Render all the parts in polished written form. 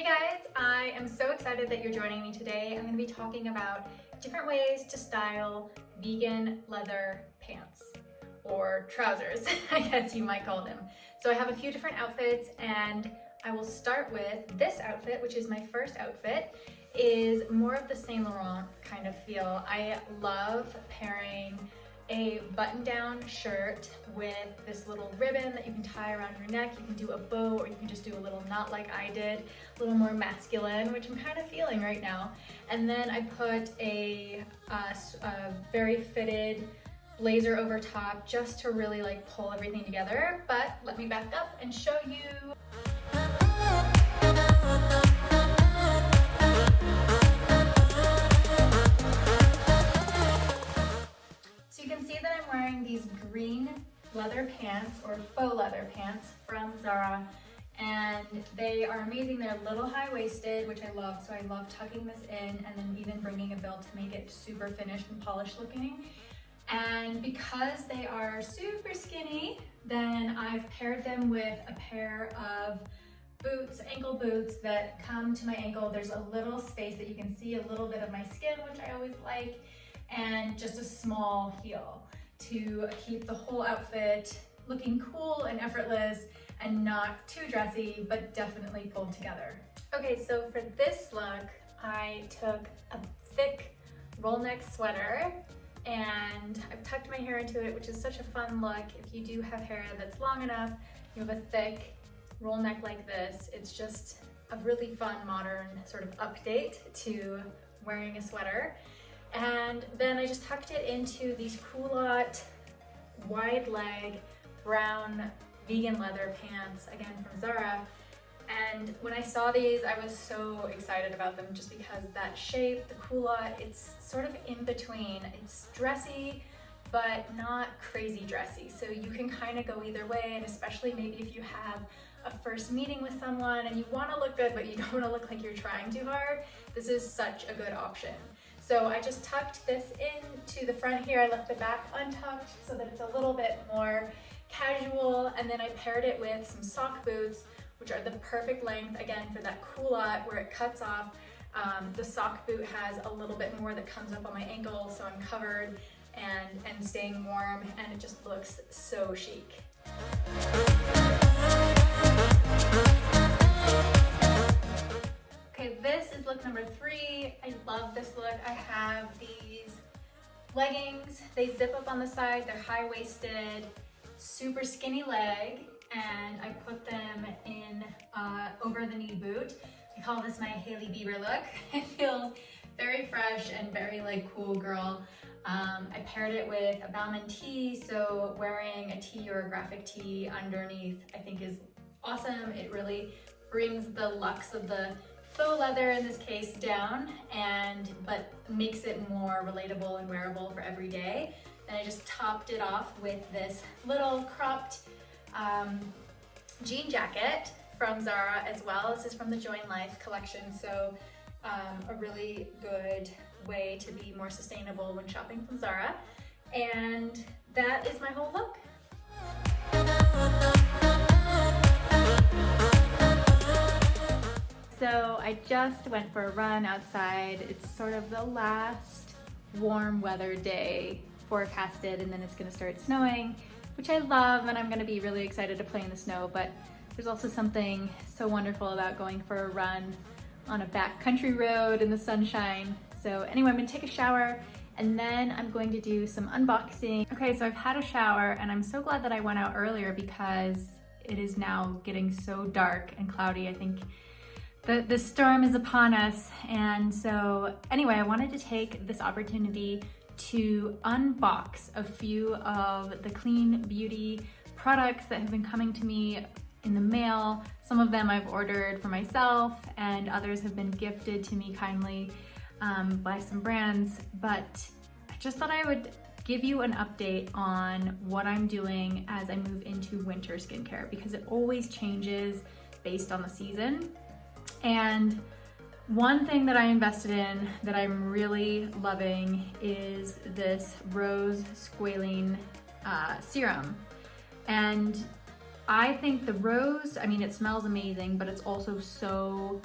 Hey guys, I am so excited that you're joining me today. I'm going to be talking about different ways to style vegan leather pants or trousers, I guess you might call them. So I have a few different outfits and I will start with this outfit, which is my first outfit. Is more of the Saint Laurent kind of feel. I love pairing a button-down shirt with this little ribbon that you can tie around your neck. You can do a bow or you can just do a little knot like I did, a little more masculine, which I'm kind of feeling right now. And then I put a very fitted blazer over top just to really like pull everything together. But let me back up and show you. So you can see that I'm wearing these green leather pants or faux leather pants from Zara, and they are amazing. They're a little high-waisted, which I love, so I love tucking this in and then even bringing a belt to make it super finished and polished looking. And because they are super skinny, then I've paired them with a pair of boots, ankle boots that come to my ankle. There's a little space that you can see a little bit of my skin, which I always like, and just a small heel to keep the whole outfit looking cool and effortless and not too dressy, but definitely pulled together. Okay, so for this look, I took a thick roll neck sweater and I've tucked my hair into it, which is such a fun look. If you do have hair that's long enough, you have a thick roll neck like this, it's just a really fun modern sort of update to wearing a sweater. And then I just tucked it into these culotte wide leg brown vegan leather pants, again from Zara. And when I saw these, I was so excited about them just because that shape, the culotte, it's sort of in between. It's dressy, but not crazy dressy. So you can kind of go either way, and especially maybe if you have a first meeting with someone and you want to look good, but you don't want to look like you're trying too hard, this is such a good option. So I just tucked this into the front here. I left the back untucked so that it's a little bit more casual. And then I paired it with some sock boots, which are the perfect length, again, for that culotte where it cuts off. The sock boot has a little bit more that comes up on my ankle, so I'm covered and staying warm, and it just looks so chic. Okay, this is look number 3. I love this look. I have these leggings. They zip up on the side. They're high-waisted, super skinny leg, and I put them in over the knee boot. I call this my Hailey Bieber look. It feels very fresh and very like cool girl. I paired it with a Balmain tee, so wearing a tee or a graphic tee underneath I think is awesome. It really brings the luxe of the faux leather in this case down, but makes it more relatable and wearable for every day. Then I just topped it off with this little cropped jean jacket from Zara as well. This is from the Join Life collection, so a really good way to be more sustainable when shopping from Zara. And that is my whole look. So I just went for a run outside. It's sort of the last warm weather day forecasted, and then it's gonna start snowing, which I love, and I'm gonna be really excited to play in the snow, but there's also something so wonderful about going for a run on a backcountry road in the sunshine. So anyway, I'm gonna take a shower and then I'm going to do some unboxing. Okay, so I've had a shower and I'm so glad that I went out earlier because it is now getting so dark and cloudy. I think the storm is upon us. And so anyway, I wanted to take this opportunity to unbox a few of the clean beauty products that have been coming to me in the mail. Some of them I've ordered for myself and others have been gifted to me kindly by some brands, but I just thought I would give you an update on what I'm doing as I move into winter skincare, because it always changes based on the season. And one thing that I invested in that I'm really loving is this rose squalene serum. And I think the rose, I mean, it smells amazing, but it's also so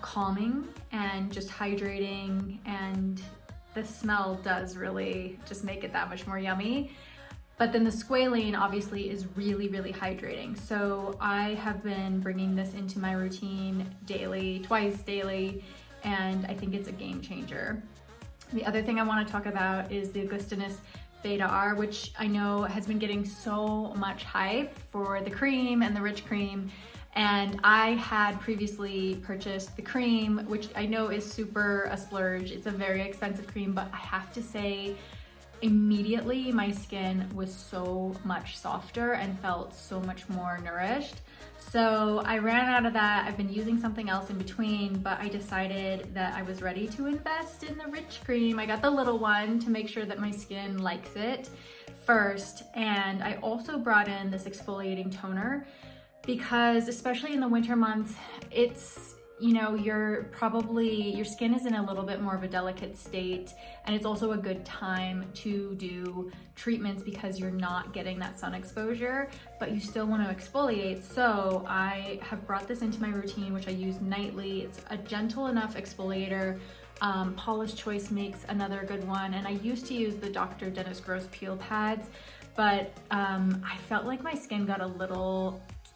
calming and just hydrating, and the smell does really just make it that much more yummy. But then the squalane obviously is really, really hydrating. So I have been bringing this into my routine daily, twice daily, and I think it's a game changer. The other thing I want to talk about is the Augustinus Beta R, which I know has been getting so much hype for the cream and the rich cream. And I had previously purchased the cream, which I know is super a splurge. It's a very expensive cream, but I have to say, immediately my skin was so much softer and felt so much more nourished. So I ran out of that. I've been using something else in between, but I decided that I was ready to invest in the rich cream. I got the little one to make sure that my skin likes it first. And I also brought in this exfoliating toner because especially in the winter months, it's, you know, your skin is in a little bit more of a delicate state, and it's also a good time to do treatments because you're not getting that sun exposure, but you still want to exfoliate. So I have brought this into my routine, which I use nightly. It's a gentle enough exfoliator. Paula's Choice makes another good one, and I used to use the Dr. Dennis Gross peel pads, but I felt like my skin got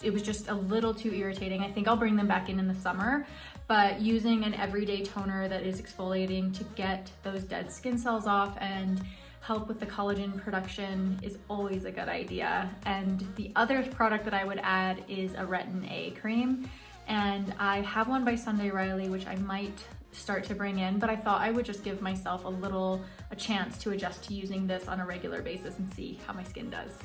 it was just a little too irritating. I think I'll bring them back in the summer, but using an everyday toner that is exfoliating to get those dead skin cells off and help with the collagen production is always a good idea. And the other product that I would add is a Retin A cream. And I have one by Sunday Riley, which I might start to bring in, but I thought I would just give myself a chance to adjust to using this on a regular basis and see how my skin does.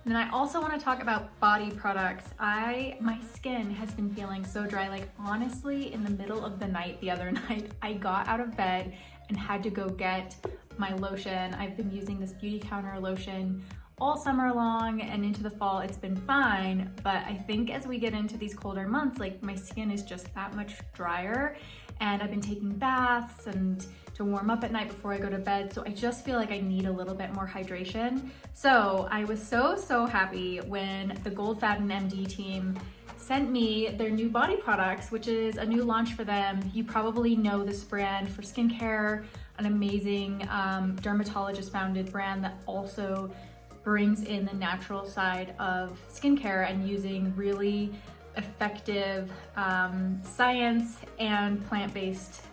And then I also want to talk about body products. My skin has been feeling so dry. Like honestly, in the middle of the night the other night, I got out of bed and had to go get my lotion. I've been using this Beauty Counter lotion all summer long and into the fall. It's been fine, but I think as we get into these colder months, like my skin is just that much drier, and I've been taking baths and to warm up at night before I go to bed. So I just feel like I need a little bit more hydration. So I was so happy when the Goldfaden MD team sent me their new body products, which is a new launch for them. You probably know this brand for skincare, an amazing dermatologist founded brand that also brings in the natural side of skincare and using really effective science and plant-based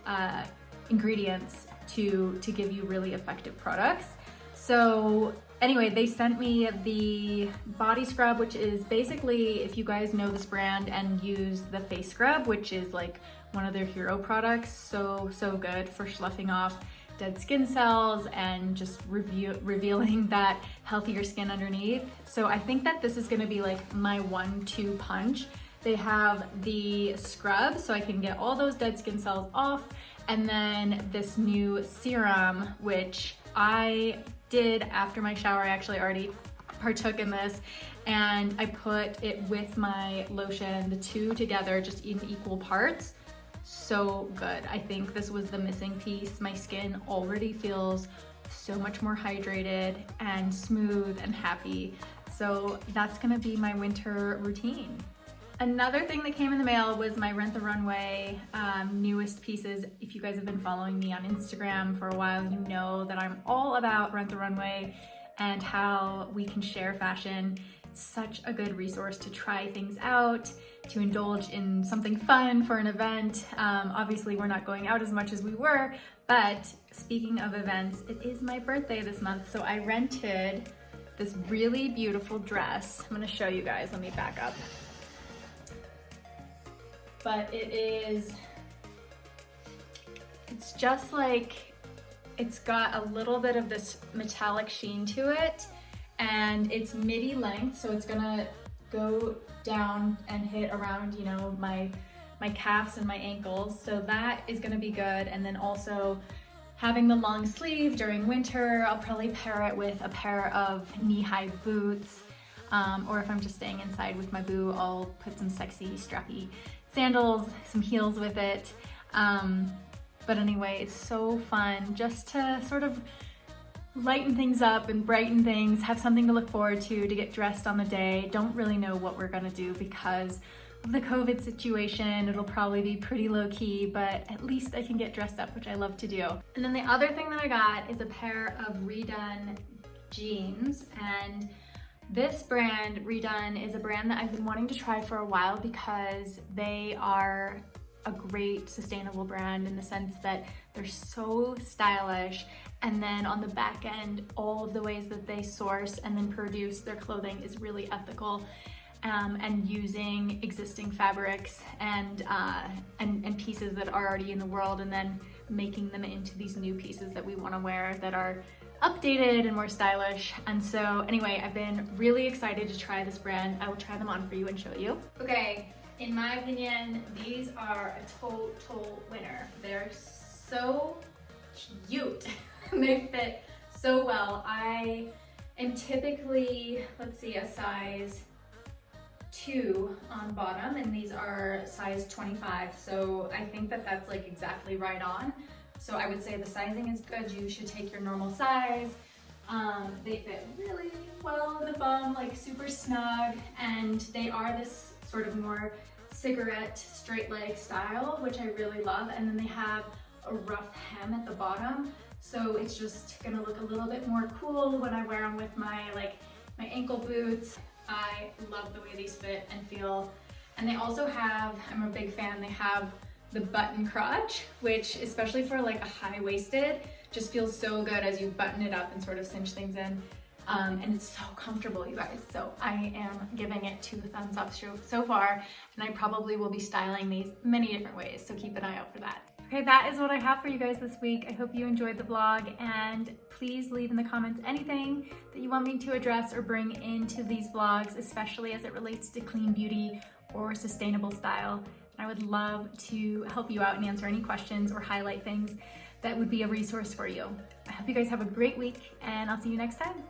ingredients to give you really effective products. So anyway, they sent me the body scrub, which is basically, if you guys know this brand and use the face scrub, which is like one of their hero products, so good for sloughing off dead skin cells and just revealing that healthier skin underneath. So I think that this is gonna be like my 1-2 punch. They have the scrub so I can get all those dead skin cells off, and then this new serum, which I did after my shower. I actually already partook in this, and I put it with my lotion, the two together, just in equal parts. So good. I think this was the missing piece. My skin already feels so much more hydrated and smooth and happy. So that's gonna be my winter routine. Another thing that came in the mail was my Rent the Runway newest pieces. If you guys have been following me on Instagram for a while, you know that I'm all about Rent the Runway and how we can share fashion. It's such a good resource to try things out, to indulge in something fun for an event. Obviously, we're not going out as much as we were, but speaking of events, it is my birthday this month, so I rented this really beautiful dress. I'm gonna show you guys, let me back up. But it's just like, it's got a little bit of this metallic sheen to it, and it's midi length, so it's gonna go down and hit around, you know, my calves and my ankles. So that is gonna be good. And then also having the long sleeve during winter, I'll probably pair it with a pair of knee-high boots. Or if I'm just staying inside with my boo, I'll put some sexy strappy sandals, some heels with it. But anyway, it's so fun just to sort of lighten things up and brighten things, have something to look forward to get dressed on the day. Don't really know what we're gonna do because of the COVID situation. It'll probably be pretty low key, but at least I can get dressed up, which I love to do. And then the other thing that I got is a pair of Redone jeans. And this brand, Redone, is a brand that I've been wanting to try for a while because they are a great sustainable brand in the sense that they're so stylish, and then on the back end, all of the ways that they source and then produce their clothing is really ethical, and using existing fabrics and pieces that are already in the world, and then making them into these new pieces that we want to wear that are updated and more stylish. And so anyway, I've been really excited to try this brand. I will try them on for you and show you. Okay, in my opinion, these are a total winner. They're so cute. They fit so well. I am typically, let's see, a size 2 on bottom, and these are size 25. So I think that that's like exactly right on. So I would say the sizing is good. You should take your normal size. They fit really well in the bum, like super snug, and they are this sort of more cigarette straight leg style, which I really love. And then they have a rough hem at the bottom, so it's just gonna look a little bit more cool when I wear them with my ankle boots. I love the way these fit and feel. And they also have, I'm a big fan, they have the button crotch, which especially for like a high-waisted, just feels so good as you button it up and sort of cinch things in. And it's so comfortable, you guys. So I am giving it 2 thumbs up so far, and I probably will be styling these many different ways, so keep an eye out for that. Okay, that is what I have for you guys this week. I hope you enjoyed the vlog, and please leave in the comments anything that you want me to address or bring into these vlogs, especially as it relates to clean beauty or sustainable style. I would love to help you out and answer any questions or highlight things that would be a resource for you. I hope you guys have a great week, and I'll see you next time.